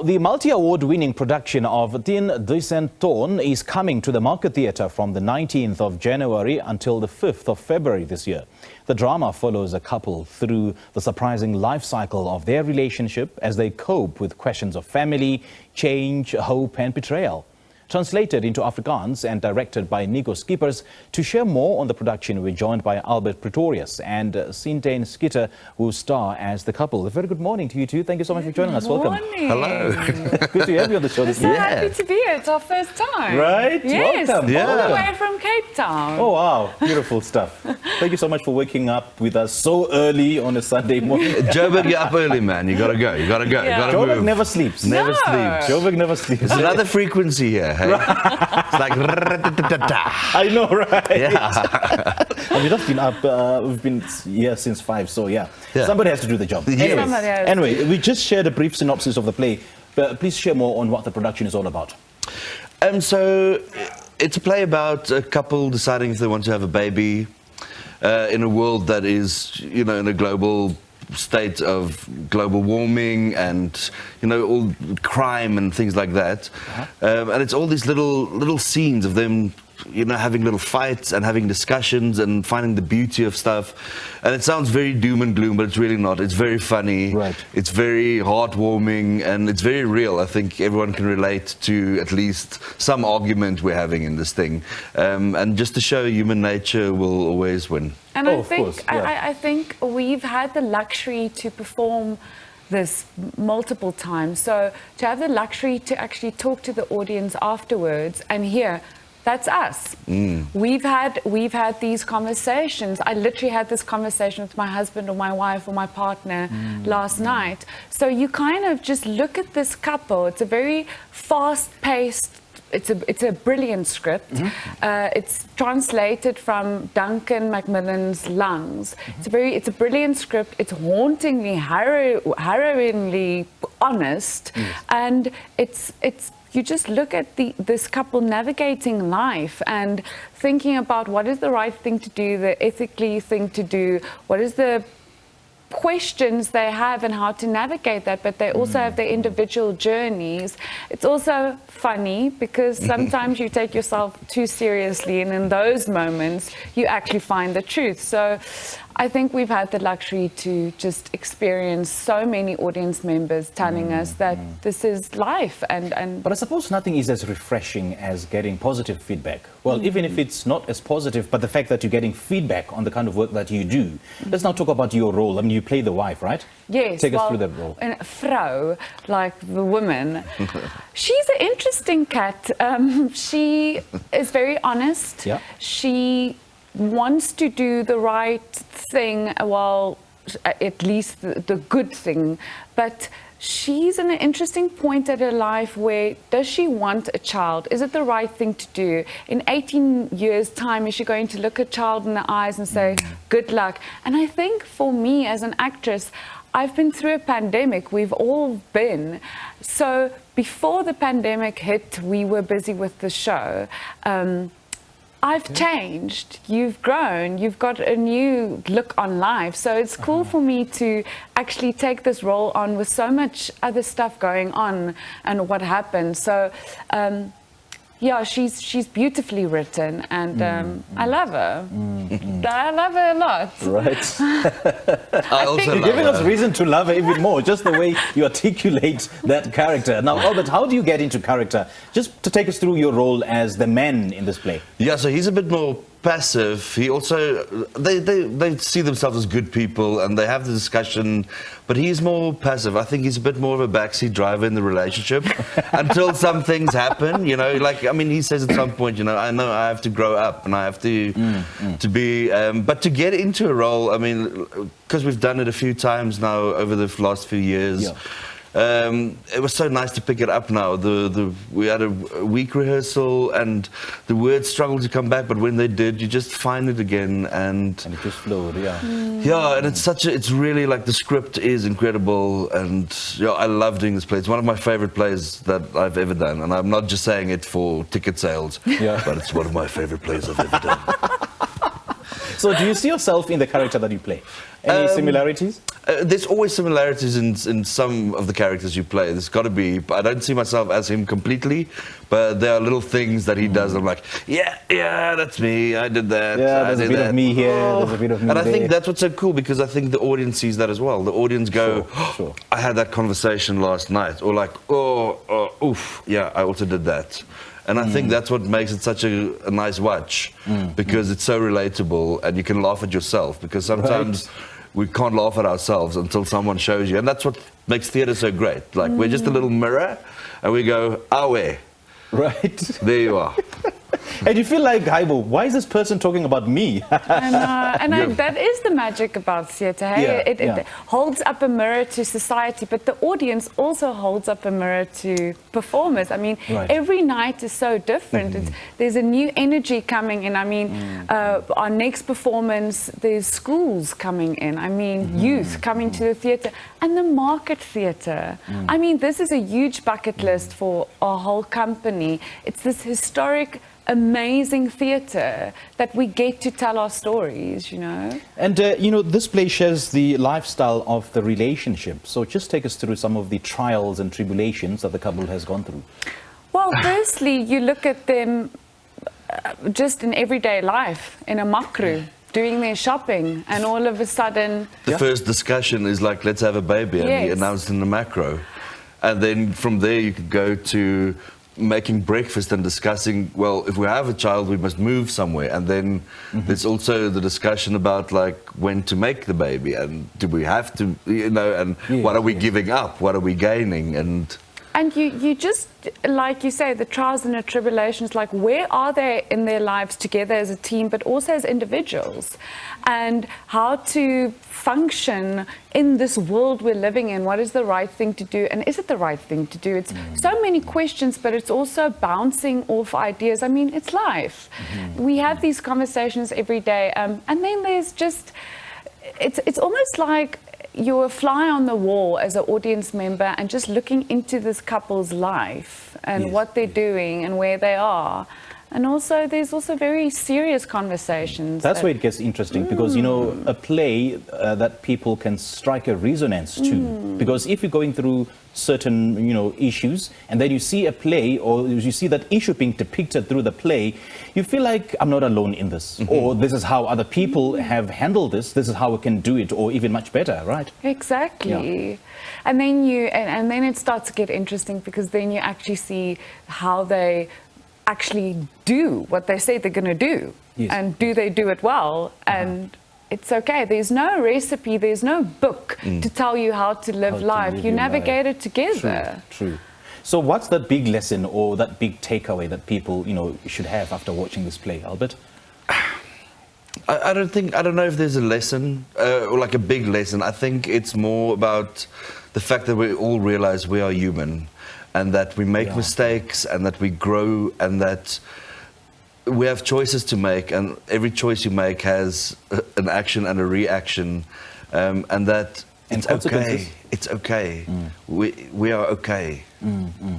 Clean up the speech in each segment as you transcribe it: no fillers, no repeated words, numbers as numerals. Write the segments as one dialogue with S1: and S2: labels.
S1: The multi-award winning production of Tien Duisend Ton is coming to the Market Theatre from the 19th of January until the 5th of February this year. The drama follows a couple through the surprising life cycle of their relationship as they cope with questions of family, change, hope and betrayal. Translated into Afrikaans and directed by Nico Scheepers. To share more on the production, we're joined by Pretorius and Cintaine, who star as the couple. A very good morning to you two. Thank you so much for joining us. Welcome.
S2: Hello.
S1: Good to have you on the show this
S3: We're so
S1: morning.
S3: happy to be here. It's our first time.
S1: Right?
S3: Yes.
S1: Welcome.
S3: All the way from Cape Town.
S1: Oh, wow. Beautiful stuff. Thank you so much for waking up with us so early on a Sunday morning.
S2: Joburg, you're up early, man. You gotta go. You gotta go.
S3: Yeah.
S2: You gotta
S1: Joburg
S2: move.
S1: never sleeps.
S2: Never
S3: No.
S2: sleeps.
S1: Joburg never sleeps.
S2: There's another frequency here. Hey? It's like.
S1: I know, right?
S2: Yeah.
S1: And we've just been up, we've been here since 5, so yeah. Somebody has to do the job.
S2: Yes.
S3: Somebody has to.
S1: Anyway, we just shared a brief synopsis of the play, but please share more on what the production is all about.
S2: So it's a play about a couple deciding if they want to have a baby in a world that is, you know, in a global state of global warming and, you know, all crime and things like that. And it's all these little scenes of them, you know, having little fights and having discussions and finding the beauty of stuff. And it sounds very doom and gloom, but it's really not. It's very funny.
S1: Right.
S2: It's very heartwarming and it's very real. I think everyone can relate to at least some argument we're having in this thing. And just to show human nature will always win.
S3: And
S1: Oh,
S3: I
S1: of
S3: think
S1: course, yeah.
S3: I think we've had the luxury to perform this multiple times. So to have the luxury to actually talk to the audience afterwards and hear, that's us. We've had these conversations. I literally had this conversation with my husband or my wife or my partner last night. So you kind of just look at this couple. It's a very fast-paced. It's a brilliant script. It's translated from Duncan Macmillan's lungs. It's a brilliant script. It's hauntingly, harrowingly honest, and it's. You just look at this couple navigating life and thinking about what is the right thing to do, the ethically thing to do, what is the questions they have and how to navigate that, but they also have their individual journeys. It's also funny because sometimes you take yourself too seriously, and in those moments you actually find the truth. So I think we've had the luxury to just experience so many audience members telling us that this is life.
S1: But I suppose nothing is as refreshing as getting positive feedback. Well, even if it's not as positive, but the fact that you're getting feedback on the kind of work that you do. Let's now talk about your role. I mean, you play the wife, right?
S3: Yes.
S1: Take us through that role.
S3: And vrouw, like the woman, she's an interesting cat. She is very honest.
S1: Yeah.
S3: She wants to do the right thing, well, at least the good thing, but she's in an interesting point at her life where does she want a child? Is it the right thing to do? In 18 years' time, is she going to look a child in the eyes and say, good luck? And I think for me as an actress, I've been through a pandemic, we've all been. So before the pandemic hit, we were busy with the show. I've changed, you've grown, you've got a new look on life. So it's cool for me to actually take this role on with so much other stuff going on and what happened. So yeah, she's beautifully written and I love her. I love her a lot.
S1: Right.
S2: I also
S1: You're
S2: love
S1: giving
S2: her.
S1: us reason to love her even more, just the way you articulate that character. Now, Albert, how do you get into character? Just to take us through your role as the man in this play.
S2: Yeah, so he's a bit more passive. He also, they see themselves as good people and they have the discussion, but he's more passive. I think he's a bit more of a backseat driver in the relationship until some things happen, you know, like, I mean, he says at some point, you know I have to grow up and I have to be, but to get into a role, I mean, because we've done it a few times now over the last few years,
S1: Yeah.
S2: It was so nice to pick it up now. We had a week rehearsal and the words struggled to come back, but when they did, you just find it again and
S1: it just flowed, yeah.
S2: yeah, and it's really like the script is incredible and yeah, I love doing this play. It's one of my favorite plays that I've ever done, and I'm not just saying it for ticket sales,
S1: Yeah.
S2: but it's one of my favorite plays I've ever done.
S1: So do you see yourself in the character that you play? Any similarities?
S2: There's always similarities in some of the characters you play. There's got to be. I don't see myself as him completely, but there are little things that he does. I'm like, yeah, that's me. I did that.
S1: Yeah,
S2: I
S1: there's a
S2: did
S1: bit
S2: that.
S1: of me here, there's a bit of me
S2: And I think
S1: there.
S2: that's what's so cool, because I think the audience sees that as well. The audience go,
S1: Sure.
S2: I had that conversation last night, or like, oof, yeah, I also did that. And I think that's what makes it such a nice watch, because it's so relatable, and you can laugh at yourself, because sometimes we can't laugh at ourselves until someone shows you. And that's what makes theatre so great. Like, we're just a little mirror, and we go, awe,
S1: Right.
S2: there you are.
S1: And you feel like, Haibo, why is this person talking about me?
S3: That is the magic about theatre. Hey?
S1: Yeah,
S3: It holds up a mirror to society, but the audience also holds up a mirror to performers. I mean,
S1: Right.
S3: every night is so different. There's a new energy coming in. I mean, our next performance, there's schools coming in. I mean, youth coming to the theatre, and the market theatre. I mean, this is a huge bucket list for our whole company. It's this historic, amazing theatre that we get to tell our stories, you know.
S1: And, you know, this play shares the lifestyle of the relationship. So just take us through some of the trials and tribulations that the couple has gone through.
S3: Well, firstly, you look at them just in everyday life, in a makro, doing their shopping, and all of a sudden...
S2: The first discussion is like, let's have a baby, and he
S3: Yes.
S2: announced in the macro. And then from there you could go to making breakfast and discussing, well, if we have a child, we must move somewhere. And then there's also the discussion about, like, when to make the baby, and do we have to, you know, and what are we giving up? What are we gaining?
S3: And you just, like you say, the trials and the tribulations, like where are they in their lives together as a team, but also as individuals, and how to function in this world we're living in. What is the right thing to do, and is it the right thing to do? It's so many questions, but it's also bouncing off ideas. I mean, it's life. We have these conversations every day, and then there's just, it's almost like you're a fly on the wall as an audience member, and just looking into this couple's life and what they're doing and where they are. And also, there's also very serious conversations.
S1: That's where it gets interesting, because, you know, a play that people can strike a resonance to. Because if you're going through certain, you know, issues, and then you see a play, or you see that issue being depicted through the play, you feel like, I'm not alone in this. Or this is how other people have handled this is how we can do it, or even much better, right?
S3: Exactly.
S1: Yeah.
S3: And then and then it starts to get interesting, because then you actually see how they actually do what they say they're going to do.
S1: Yes.
S3: And do they do it well? And it's okay. There's no recipe, there's no book to tell you how to live life. You navigate it together.
S1: True. So what's that big lesson or that big takeaway that people, you know, should have after watching this play, Albert?
S2: I don't know if there's a lesson, or like a big lesson. I think it's more about the fact that we all realize we are human, and that we make mistakes, and that we grow, and that we have choices to make, and every choice you make has an action and a reaction, and that
S1: And
S2: it's
S1: consequences.
S2: okay. It's okay. We are okay.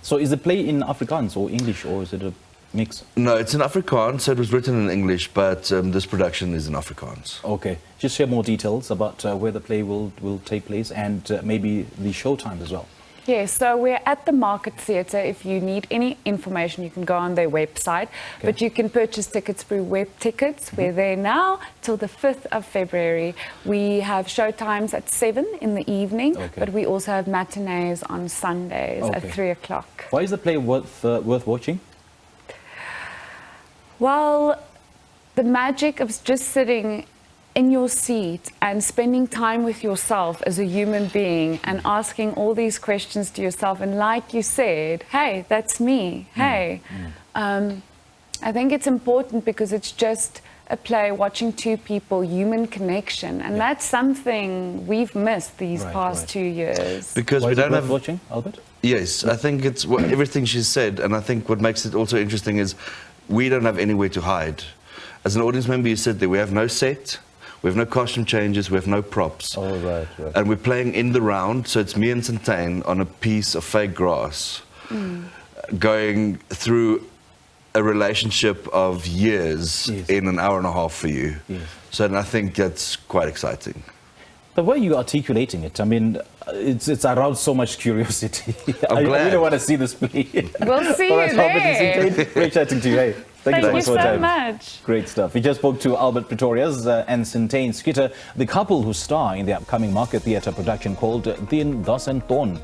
S1: So is the play in Afrikaans or English, or is it a mix?
S2: No, it's in Afrikaans. So it was written in English, but this production is in Afrikaans.
S1: Okay. Just share more details about where the play will take place, and maybe the show time as well.
S3: Yes, so we're at the Market Theatre. If you need any information, you can go on their website. But you can purchase tickets through web tickets. We're there now till the 5th of February. We have show times at 7 in the evening, but we also have matinees on Sundays at 3 o'clock.
S1: Why is the play worth watching?
S3: Well, the magic of just sitting in your seat and spending time with yourself as a human being and asking all these questions to yourself. And like you said, hey, that's me. Hey, I think it's important, because it's just a play watching two people, human connection. And that's something we've missed these past 2 years.
S2: Because
S1: Why
S2: we
S1: is it
S2: don't
S1: worth
S2: have
S1: watching, Albert?
S2: Yes, I think it's everything she said, and I think what makes it also interesting is we don't have anywhere to hide. As an audience member, you sit there. We have no set. We have no costume changes, we have no props.
S1: Oh, right.
S2: And we're playing in the round, so it's me and Cintaine on a piece of fake grass, going through a relationship of years
S1: Yes.
S2: in an hour and a half for you.
S1: Yes.
S2: So I think that's quite exciting.
S1: The way you're articulating it, I mean, it's aroused so much curiosity.
S2: I'm
S1: I
S2: glad.
S1: really want to see this play.
S3: We'll see
S1: All
S3: you
S1: right, Albert and
S3: there.
S1: Cintaine, great chatting to you. Hey, thank you so much for your
S3: so
S1: time.
S3: much.
S1: Great stuff. We just spoke to Albert Pretorius and Cintaine Schutte, the couple who star in the upcoming Market Theatre production called Tien Duisend Ton.